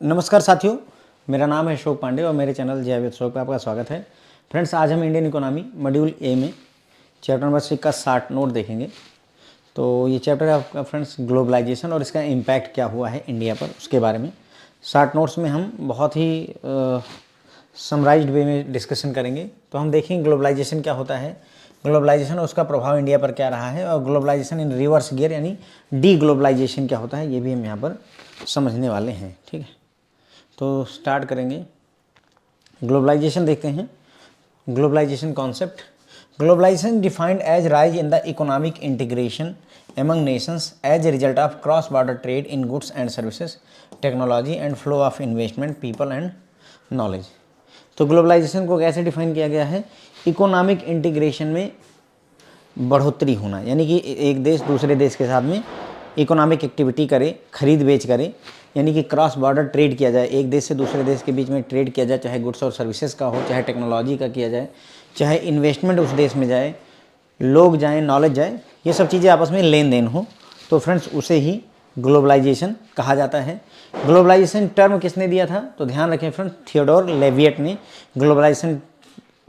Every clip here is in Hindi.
नमस्कार साथियों, मेरा नाम है अशोक पांडे और मेरे चैनल जय विद अशोक पे आपका स्वागत है। फ्रेंड्स, आज हम इंडियन इकोनॉमी मॉड्यूल ए में चैप्टर नंबर 6 का 60 नोट देखेंगे। तो ये चैप्टर है आपका फ्रेंड्स ग्लोबलाइजेशन और इसका इम्पैक्ट क्या हुआ है इंडिया पर, उसके बारे में 60 नोट्स में हम बहुत ही समराइज्ड वे में डिस्कशन करेंगे। तो हम देखेंगे ग्लोबलाइजेशन क्या होता है, ग्लोबलाइजेशन और उसका प्रभाव इंडिया पर क्या रहा है, और ग्लोबलाइजेशन इन रिवर्स गियर यानी डी ग्लोबलाइजेशन क्या होता है, ये भी हम यहाँ पर समझने वाले हैं। ठीक है, तो स्टार्ट करेंगे। ग्लोबलाइजेशन देखते हैं। Globalisation concept, globalisation defined as rise in the economic integration among nations as a result of cross border trade in goods and services, technology and flow of investment, people and knowledge. तो ग्लोबलाइजेशन को कैसे डिफाइन किया गया है, इकोनॉमिक इंटीग्रेशन में बढ़ोतरी होना, यानी कि एक देश दूसरे देश के साथ में इकोनॉमिक एक्टिविटी करे, खरीद बेच करे, यानी कि क्रॉस बॉर्डर ट्रेड किया जाए, एक देश से दूसरे देश के बीच में ट्रेड किया जाए, चाहे गुड्स और सर्विसेज का हो, चाहे टेक्नोलॉजी का किया जाए, चाहे इन्वेस्टमेंट उस देश में जाए, लोग जाएं, नॉलेज जाए, ये सब चीज़ें आपस में लेन देन हो, तो फ्रेंड्स उसे ही ग्लोबलाइजेशन कहा जाता है। ग्लोबलाइजेशन टर्म किसने दिया था, तो ध्यान रखें फ्रेंड्स, थियोडोर लेविएट ने ग्लोबलाइजेशन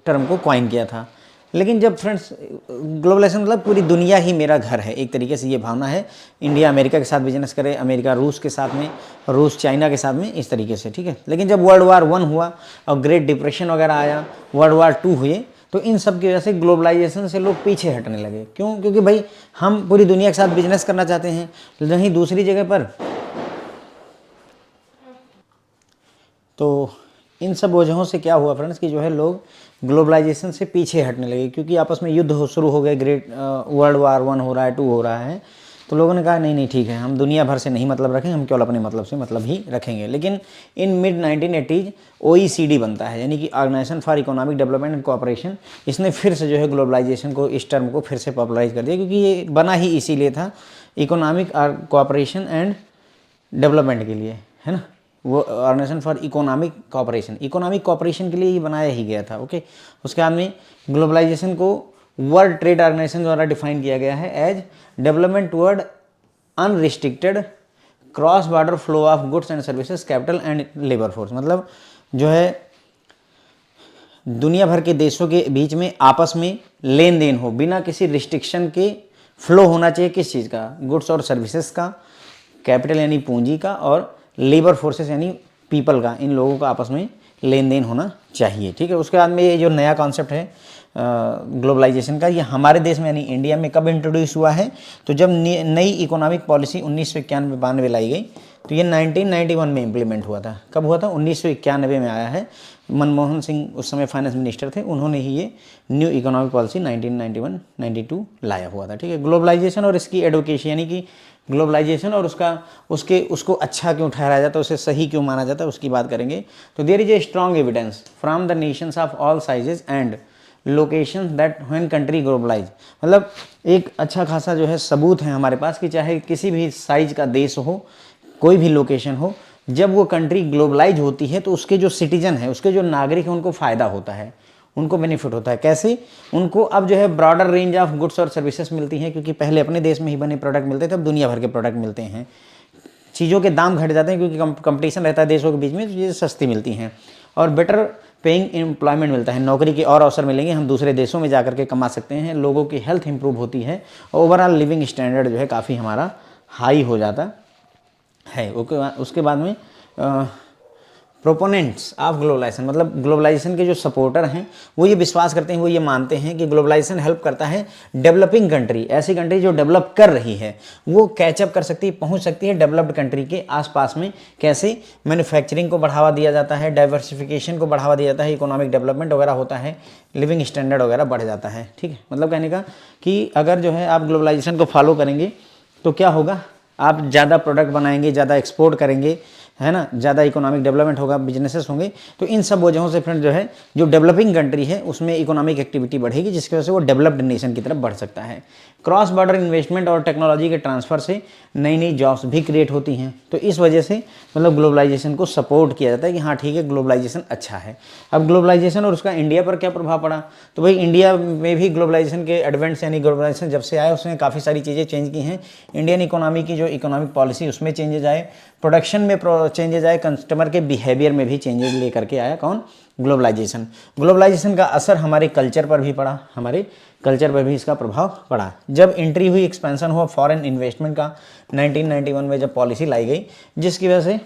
टर्म को कॉइन किया था। लेकिन जब फ्रेंड्स ग्लोबलाइजेशन मतलब पूरी दुनिया ही मेरा घर है, एक तरीके से ये भावना है। इंडिया अमेरिका के साथ बिजनेस करे, अमेरिका रूस के साथ में, रूस चाइना के साथ में, इस तरीके से। ठीक है, लेकिन जब वर्ल्ड वार 1 हुआ और ग्रेट डिप्रेशन वगैरह आया, वर्ल्ड वार 2 हुए, तो इन सब की वजह से ग्लोबलाइजेशन से लोग पीछे हटने लगे। क्यों? क्योंकि भाई हम पूरी दुनिया के साथ बिजनेस करना चाहते हैं, नहीं दूसरी जगह पर। तो इन सब वजहों से क्या हुआ फ्रेंड्स कि जो है लोग ग्लोबलाइजेशन से पीछे हटने लगे, क्योंकि आपस में युद्ध शुरू हो गए, ग्रेट वर्ल्ड वार 1 हो रहा है, 2 हो रहा है, तो लोगों ने कहा नहीं ठीक है, हम दुनिया भर से नहीं मतलब रखेंगे, हम केवल अपने मतलब से मतलब ही रखेंगे। लेकिन इन मिड 1980s OECD बनता है, यानी कि organisation for economic development and cooperation. इसने फिर से जो है ग्लोबलाइजेशन को, इस टर्म को फिर से पॉपुलराइज कर दिया, क्योंकि ये बना ही इसीलिए था, इकोनॉमिक कोऑपरेशन एंड डेवलपमेंट के लिए, है ना। वो ऑर्गेनाइजेशन फॉर इकोनॉमिक कोऑपरेशन के लिए ही बनाया ही गया था। ओके, उसके बाद में ग्लोबलाइजेशन को वर्ल्ड ट्रेड ऑर्गेनाइजेशन द्वारा डिफाइन किया गया है as development toward unrestricted cross border flow of goods and services, capital and labour force. मतलब जो है दुनिया भर के देशों के बीच में आपस में लेन देन हो, बिना किसी रिस्ट्रिक्शन के फ्लो होना चाहिए। किस चीज़ का? गुड्स और सर्विसेज का, कैपिटल यानी पूंजी का, और लेबर फोर्सेस यानी पीपल का, इन लोगों का आपस में लेन देन होना चाहिए। ठीक है, उसके बाद में ये जो नया कॉन्सेप्ट है ग्लोबलाइजेशन का, ये हमारे देश में यानी इंडिया में कब इंट्रोड्यूस हुआ है, तो जब नई इकोनॉमिक पॉलिसी 1991-92 लाई गई, तो ये 1991 में इम्प्लीमेंट हुआ था। कब हुआ था? 1991 में आया है। मनमोहन सिंह उस समय फाइनेंस मिनिस्टर थे, उन्होंने ही ये न्यू इकोनॉमिक पॉलिसी 1991-92 लाया हुआ था। ठीक है, ग्लोबलाइजेशन और इसकी एडवोकेसी, यानी कि ग्लोबलाइजेशन और उसको अच्छा क्यों ठहराया जाता है, उसे सही क्यों माना जाता है, उसकी बात करेंगे। तो there is a strong evidence from the nations of all sizes and locations that when country globalise, मतलब एक अच्छा खासा जो है सबूत है हमारे पास कि चाहे किसी भी साइज का देश हो, कोई भी लोकेशन हो, जब वो कंट्री ग्लोबलाइज होती है तो उसके जो सिटीजन है, उसके जो नागरिक हैं, उनको फ़ायदा होता है, उनको बेनिफिट होता है। कैसे? उनको अब जो है ब्रॉडर रेंज ऑफ गुड्स और सर्विसेज मिलती हैं, क्योंकि पहले अपने देश में ही बने प्रोडक्ट मिलते थे, अब दुनिया भर के प्रोडक्ट मिलते हैं। चीज़ों के दाम घट जाते हैं क्योंकि कंपटीशन रहता है देशों के बीच में, तो चीज़ें सस्ती मिलती हैं। और बेटर पेइंग एम्प्लॉयमेंट मिलता है, नौकरी के और अवसर मिलेंगे, हम दूसरे देशों में जा करके कमा सकते हैं, लोगों की हेल्थ इंप्रूव होती है, ओवरऑल लिविंग स्टैंडर्ड जो है काफ़ी हमारा हाई हो जाता है। उसके बाद में प्रोपोनेंट्स ऑफ ग्लोबलाइजेशन, मतलब ग्लोबलाइजेशन के जो सपोर्टर हैं वो ये विश्वास करते हैं, वो ये मानते हैं कि ग्लोबलाइजेशन हेल्प करता है डेवलपिंग कंट्री, ऐसी कंट्री जो डेवलप कर रही है, वो कैचअप कर सकती है, पहुंच सकती है डेवलप्ड कंट्री के आसपास में। कैसे? मैन्युफैक्चरिंग को बढ़ावा दिया जाता है, डाइवर्सिफिकेशन को बढ़ावा दिया जाता है, इकोनॉमिक डेवलपमेंट वगैरह होता है, लिविंग स्टैंडर्ड वगैरह बढ़ जाता है। ठीक है, मतलब कहने का कि अगर जो है आप ग्लोबलाइजेशन को फॉलो करेंगे तो क्या होगा, आप ज़्यादा प्रोडक्ट बनाएंगे, ज़्यादा एक्सपोर्ट करेंगे, है ना, ज़्यादा इकोनॉमिक डेवलपमेंट होगा, बिजनेसेस होंगे। तो इन सब वजहों से फ्रेंड जो है जो डेवलपिंग कंट्री है उसमें इकोनॉमिक एक्टिविटी बढ़ेगी, जिसकी वजह से वो डेवलप्ड नेशन की तरफ बढ़ सकता है। क्रॉस बॉर्डर इन्वेस्टमेंट और टेक्नोलॉजी के ट्रांसफर से नई नई जॉब्स भी क्रिएट होती हैं। तो इस वजह से मतलब ग्लोबलाइजेशन को सपोर्ट किया जाता है कि हाँ ठीक है, ग्लोबलाइजेशन अच्छा है। अब ग्लोबलाइजेशन और उसका इंडिया पर क्या प्रभाव पड़ा, तो भाई इंडिया में भी ग्लोबलाइजेशन के एडवेंट्स यानी ग्लोबलाइजेशन जब से आया उसमें काफ़ी सारी चीज़ें चेंज की हैं। इंडियन इकोनॉमी की जो इकोनॉमिक पॉलिसी उसमें चेंजेज आए, प्रोडक्शन में बहुत चेंजेज आए, कस्टमर के बिहेवियर में भी चेंजेस लेकर के आया कौन, ग्लोबलाइजेशन। ग्लोबलाइजेशन का असर हमारे कल्चर पर भी पड़ा, हमारे कल्चर पर भी इसका प्रभाव पड़ा। जब एंट्री हुई, एक्सपेंशन हुआ फॉरेन इन्वेस्टमेंट का 1991 में जब पॉलिसी लाई गई, जिसकी वजह से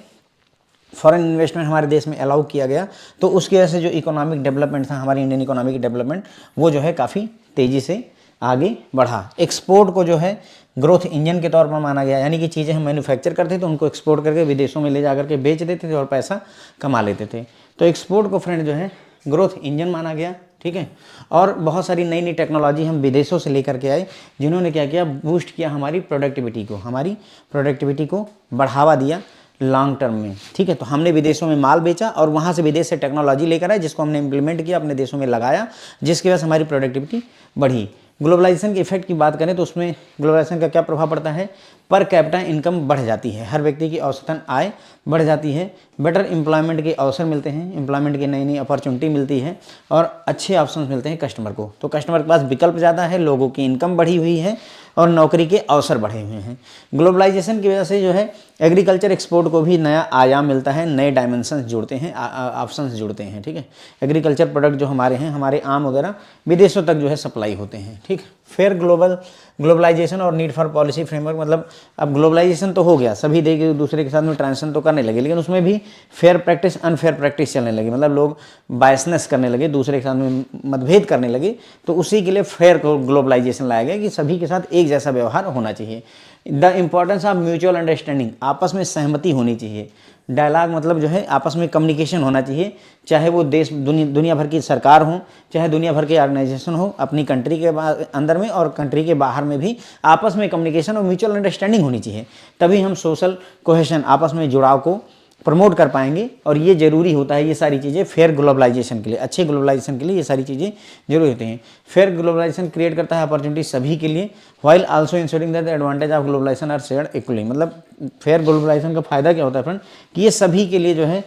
फॉरेन इन्वेस्टमेंट हमारे देश में अलाउ किया गया, तो उसकी वजह से जो इकोनॉमिक डेवलपमेंट था, हमारी इंडियन इकोनॉमिक डेवलपमेंट, वो जो है काफ़ी तेज़ी से आगे बढ़ा। एक्सपोर्ट को जो है ग्रोथ इंजन के तौर पर माना गया, यानी कि चीज़ें हम मैन्युफैक्चर करते तो उनको एक्सपोर्ट करके विदेशों में ले जा करके बेच देते थे और पैसा कमा लेते थे। तो एक्सपोर्ट को फ्रेंड जो है ग्रोथ इंजन माना गया, ठीक है। और बहुत सारी नई नई टेक्नोलॉजी हम विदेशों से लेकर के आए, जिन्होंने क्या किया, बूस्ट किया हमारी प्रोडक्टिविटी को बढ़ावा दिया लॉन्ग टर्म में, ठीक है। तो हमने विदेशों में माल बेचा और वहाँ से विदेश से टेक्नोलॉजी लेकर आए, जिसको हमने इम्प्लीमेंट किया, अपने देशों में लगाया, जिसकी वजह से हमारी प्रोडक्टिविटी बढ़ी। ग्लोबलाइजेशन के इफेक्ट की बात करें तो उसमें ग्लोबलाइजेशन का क्या प्रभाव पड़ता है, पर कैपिटा इनकम बढ़ जाती है, हर व्यक्ति की औसतन आय बढ़ जाती है, बेटर एम्प्लॉयमेंट के अवसर मिलते हैं, एम्प्लॉयमेंट की नई नई अपॉर्चुनिटी मिलती है और अच्छे ऑप्शंस मिलते हैं कस्टमर को। तो कस्टमर के पास विकल्प ज़्यादा है, लोगों की इनकम बढ़ी हुई है और नौकरी के अवसर बढ़े हुए हैं। ग्लोबलाइजेशन की वजह से जो है एग्रीकल्चर एक्सपोर्ट को भी नया आयाम मिलता है, नए डायमेंशंस जुड़ते हैं, ऑप्शंस जुड़ते हैं, ठीक है। एग्रीकल्चर प्रोडक्ट जो हमारे हैं, हमारे आम वगैरह विदेशों तक जो है सप्लाई होते हैं, ठीक। फिर ग्लोबलाइजेशन और नीड फॉर पॉलिसी फ्रेमवर्क, मतलब अब ग्लोबलाइजेशन तो हो गया, सभी एक दूसरे के साथ में ट्रांजेक्शन तो करने लगे, लेकिन उसमें भी फेयर प्रैक्टिस अनफेयर प्रैक्टिस चलने लगी, मतलब लोग बायसनेस करने लगे, दूसरे के साथ में मतभेद करने लगे। तो उसी के लिए फेयर ग्लोबलाइजेशन लाया गया कि सभी के साथ एक जैसा व्यवहार होना चाहिए। The importance of mutual understanding, आपस में सहमति होनी चाहिए। डायलॉग मतलब जो है आपस में कम्युनिकेशन होना चाहिए, चाहे वो देश दुनिया भर की सरकार हो, चाहे दुनिया भर के ऑर्गेनाइजेशन हो, अपनी कंट्री के अंदर में और कंट्री के बाहर में भी आपस में कम्युनिकेशन और म्यूचुअल अंडरस्टैंडिंग होनी चाहिए। तभी हम सोशल कोहेशन, आपस में जुड़ाव को प्रमोट कर पाएंगे। और ये ज़रूरी होता है, ये सारी चीज़ें फेयर ग्लोबलाइजेशन के लिए, अच्छे ग्लोबलाइजेशन के लिए ये सारी चीज़ें जरूरी होती हैं। फेयर ग्लोबलाइजेशन क्रिएट करता है अपॉर्चुनिटी सभी के लिए, while also ensuring that the advantage of globalisation are shared equally. मतलब फेयर ग्लोबलाइजेशन का फ़ायदा क्या होता है फ्रेंड, कि ये सभी के लिए जो है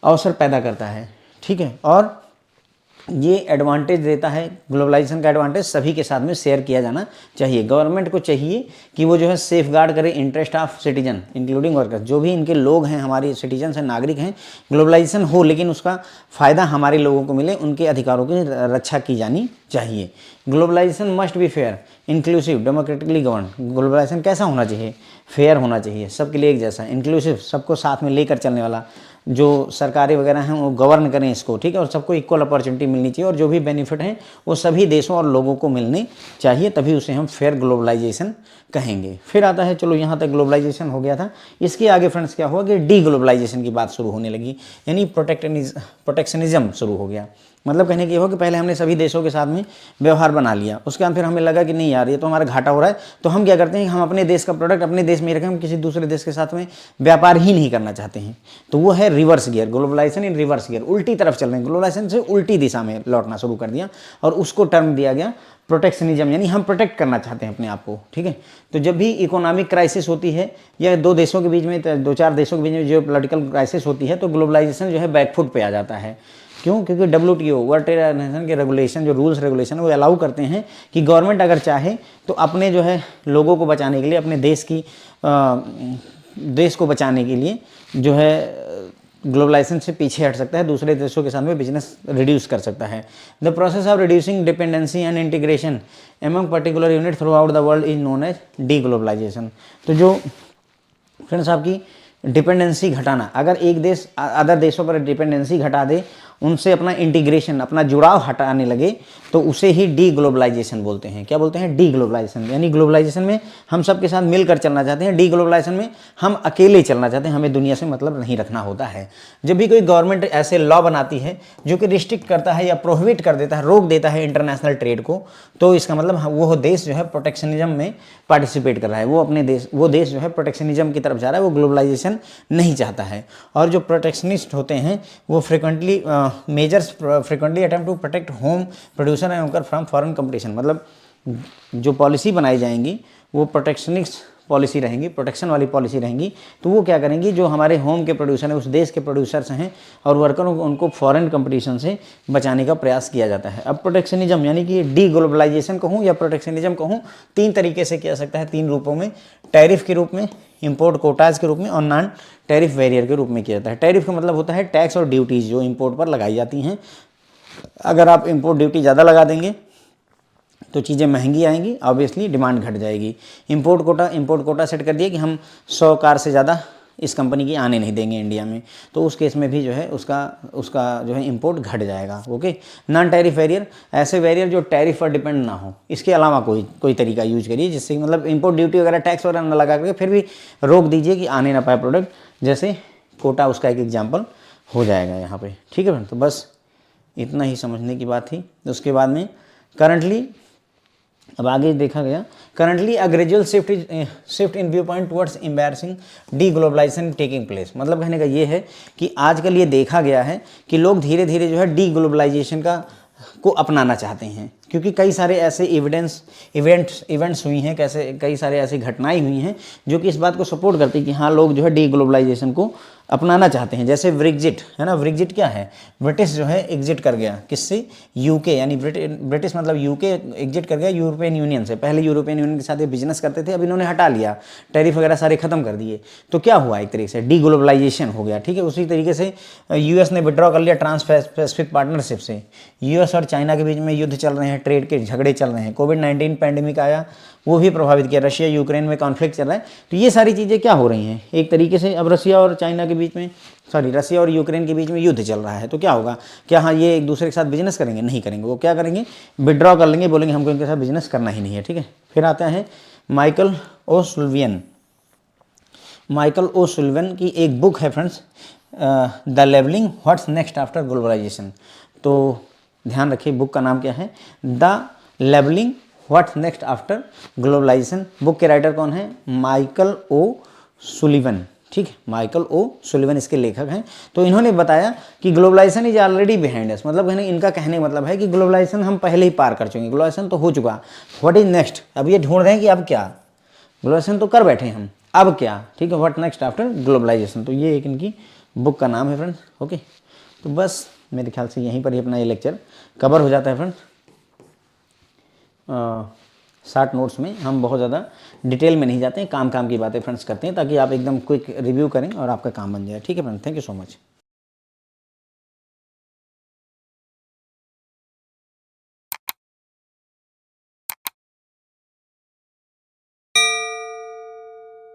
अवसर पैदा करता है, ठीक है। और ये एडवांटेज देता है, ग्लोबलाइजेशन का एडवांटेज सभी के साथ में शेयर किया जाना चाहिए। गवर्नमेंट को चाहिए कि वो जो है सेफ गार्ड करे interest of citizen including workers, जो भी इनके लोग हैं, हमारे सिटीजन हैं, नागरिक हैं, ग्लोबलाइजेशन हो लेकिन उसका फ़ायदा हमारे लोगों को मिले, उनके अधिकारों की रक्षा की जानी चाहिए। Globalisation must be fair inclusive democratically govern. Globalisation कैसा होना चाहिए, फेयर होना चाहिए, सबके लिए एक जैसा, इंक्लूसिव, सबको साथ में लेकर चलने वाला, जो सरकारें वगैरह हैं वो गवर्न करें इसको, ठीक है। और सबको इक्वल अपॉर्चुनिटी मिलनी चाहिए और जो भी बेनिफिट हैं वो सभी देशों और लोगों को मिलने चाहिए, तभी उसे हम फेयर ग्लोबलाइजेशन कहेंगे। फिर आता है, चलो यहाँ तक ग्लोबलाइजेशन हो गया था, इसके आगे फ्रेंड्स क्या हुआ कि डी ग्लोबलाइजेशन की बात शुरू होने लगी, यानी प्रोटेक्शनिज्म शुरू हो गया। मतलब कहने की हो कि पहले हमने सभी देशों के साथ में व्यवहार बना लिया, उसके बाद फिर हमें लगा कि नहीं यार ये तो हमारा घाटा हो रहा है, तो हम क्या करते हैं कि हम अपने देश का प्रोडक्ट अपने देश में ही रखें, हम किसी दूसरे देश के साथ में व्यापार ही नहीं करना चाहते हैं। तो वो है रिवर्स गियर, ग्लोबलाइजेशन इन रिवर्स गियर, उल्टी तरफ चल रहे हैं, ग्लोबलाइजेशन से उल्टी दिशा में लौटना शुरू कर दिया और उसको टर्म दिया गया प्रोटेक्शनिज्म, यानी हम प्रोटेक्ट करना चाहते हैं अपने आप को, ठीक है। तो जब भी इकोनॉमिक क्राइसिस होती है या दो देशों के बीच में, दो चार देशों के बीच में जो पॉलिटिकल क्राइसिस होती है, तो ग्लोबलाइजेशन जो है बैकफुट पे आ जाता है। क्यों? क्योंकि WTO वर्ल्ड ट्रेड ऑर्गेनाइजेशन के रेगुलेशन, जो रूल्स रेगुलेशन, वो अलाउ करते हैं कि गवर्नमेंट अगर चाहे तो अपने जो है लोगों को बचाने के लिए, अपने देश को बचाने के लिए जो है ग्लोबलाइजेशन से पीछे हट सकता है, दूसरे देशों के साथ में बिजनेस रिड्यूस कर सकता है। The process of reducing dependency and integration among particular unit throughout the world is known as deglobalisation. तो जो फ्रेंड्स आपकी डिपेंडेंसी घटाना, अगर एक देश अदर देशों पर डिपेंडेंसी घटा दे, उनसे अपना इंटीग्रेशन, अपना जुड़ाव हटाने लगे, तो उसे ही डी ग्लोबलाइजेशन बोलते हैं। क्या बोलते हैं? D globalisation. यानी ग्लोबलाइजेशन में हम सब के साथ मिलकर चलना चाहते हैं, डी ग्लोबलाइजेशन में हम अकेले चलना चाहते हैं, हमें दुनिया से मतलब नहीं रखना होता है। जब भी कोई गवर्नमेंट ऐसे लॉ बनाती है जो कि रिस्ट्रिक्ट करता है या प्रोहिबिट कर देता है, रोक देता है इंटरनेशनल ट्रेड को, तो इसका मतलब वो देश जो है प्रोटेक्शनिज्म में पार्टिसिपेट कर रहा है, वो देश जो है प्रोटेक्शनिज्म की तरफ जा रहा है, वो ग्लोबलाइजेशन नहीं चाहता है। और जो प्रोटेक्शनिस्ट होते हैं वो frequently attempt to protect home producer and worker from foreign competition. मतलब जो पॉलिसी बनाई जाएंगी वो प्रोटेक्शनिस्ट पॉलिसी रहेंगी, प्रोटेक्शन वाली पॉलिसी रहेंगी। तो वो क्या करेंगी, जो हमारे होम के प्रोड्यूसर हैं, उस देश के प्रोड्यूसर्स हैं और वर्करों को, उनको फॉरेन कंपटीशन से बचाने का प्रयास किया जाता है। अब प्रोटेक्शनिज्म यानी कि डी ग्लोबलाइजेशन कहूँ या प्रोटेक्शनिज्म कहूँ, तीन तरीके से किया सकता है, तीन रूपों में, टैरिफ के रूप में, इंपोर्ट कोटाज के रूप में और नॉन टैरिफ बैरियर के रूप में किया जाता है। टैरिफ का मतलब होता है टैक्स और ड्यूटीज़ जो इंपोर्ट पर लगाई जाती हैं। अगर आप इंपोर्ट ड्यूटी ज़्यादा लगा देंगे तो चीज़ें महंगी आएंगी, ऑब्वियसली डिमांड घट जाएगी। इंपोर्ट कोटा सेट कर दिया कि हम 100 कार से ज़्यादा इस कंपनी की आने नहीं देंगे इंडिया में, तो उस केस में भी जो है उसका जो है इंपोर्ट घट जाएगा। ओके। नॉन टैरिफ बैरियर, ऐसे बैरियर जो टैरिफ पर डिपेंड ना हो, इसके अलावा कोई तरीका यूज करिए जिससे मतलब इंपोर्ट ड्यूटी वगैरह टैक्स वगैरह ना लगा करके फिर भी रोक दीजिए कि आने ना पाए प्रोडक्ट, जैसे कोटा उसका एक एग्जाम्पल हो जाएगा यहाँ पे। ठीक है फ्रेंड, तो बस इतना ही समझने की बात थी। उसके बाद में करंटली, अब आगे देखा गया, currently a gradual shift in viewpoint towards embarrassing de globalisation taking place. मतलब कहने का ये है कि आजकल ये देखा गया है कि लोग धीरे धीरे जो है डी ग्लोबलाइजेशन को अपनाना चाहते हैं, क्योंकि कई सारे ऐसे इवेंट्स हुई हैं, कई सारे ऐसी घटनाएं हुई हैं जो कि इस बात को सपोर्ट करती हैं कि हाँ लोग जो है डी ग्लोबलाइजेशन को अपनाना चाहते हैं। जैसे ब्रेग्जिट है ना, ब्रेग्जिट क्या है, ब्रिटिश जो है एग्जिट कर गया किससे, यूके, यानी ब्रिटिश मतलब यूके एग्जिट कर गया यूरोपियन यूनियन से। पहले यूरोपियन यूनियन के साथ ये बिजनेस करते थे, अब इन्होंने हटा लिया, टैरिफ वगैरह सारे खत्म कर दिए, तो क्या हुआ, एक तरीके से डी ग्लोबलाइजेशन हो गया। ठीक है, उसी तरीके से यूएस ने विड्रॉ कर लिया ट्रांस पैसिफिक पार्टनरशिप से। यूएस और चाइना के बीच में युद्ध चल रहे हैं, ट्रेड के झगड़े चल रहे हैं, कोविड-19 पैंडेमिक आया, वो भी प्रभावित किया, रशिया यूक्रेन में कॉन्फ्लिक्ट चल रहा है। तो ये सारी चीज़ें क्या हो रही हैं, एक तरीके से अब रशिया और यूक्रेन के बीच में युद्ध चल रहा है, तो क्या होगा, क्या हाँ ये एक दूसरे के साथ बिजनेस करेंगे, नहीं करेंगे, वो क्या करेंगे, विड्रॉ कर लेंगे, बोलेंगे हमको इनके साथ बिजनेस करना ही नहीं है। ठीक है, फिर आता है माइकल ओ सुल्लिवन की एक बुक है friends, the levelling what's next after globalisation. तो ध्यान रखिए बुक का नाम क्या है, the levelling what's next after globalisation. Book के राइटर कौन है, माइकल ओ सुलिवन। ठीक है, माइकल ओ सुलिवन इसके लेखक हैं। तो इन्होंने बताया कि globalisation is already behind us, मतलब इनका कहने का मतलब है कि ग्लोबलाइजेशन हम पहले ही पार कर चुके हैं, ग्लोबलाइजेशन तो हो चुका, व्हाट इज नेक्स्ट, अब ये ढूंढ रहे हैं कि अब क्या, ग्लोबलाइजेशन तो कर बैठे हम, अब क्या। ठीक है, व्हाट नेक्स्ट आफ्टर ग्लोबलाइजेशन, तो ये एक इनकी बुक का नाम है फ्रेंड्स। ओके, तो बस मेरे ख्याल से यहीं पर ही अपना ये लेक्चर कवर हो जाता है फ्रेंड्स। शॉर्ट नोट्स में हम बहुत ज़्यादा डिटेल में नहीं जाते हैं, काम की बातें फ्रेंड्स करते हैं, ताकि आप एकदम क्विक रिव्यू करें और आपका काम बन जाए। ठीक है friends, thank you so much.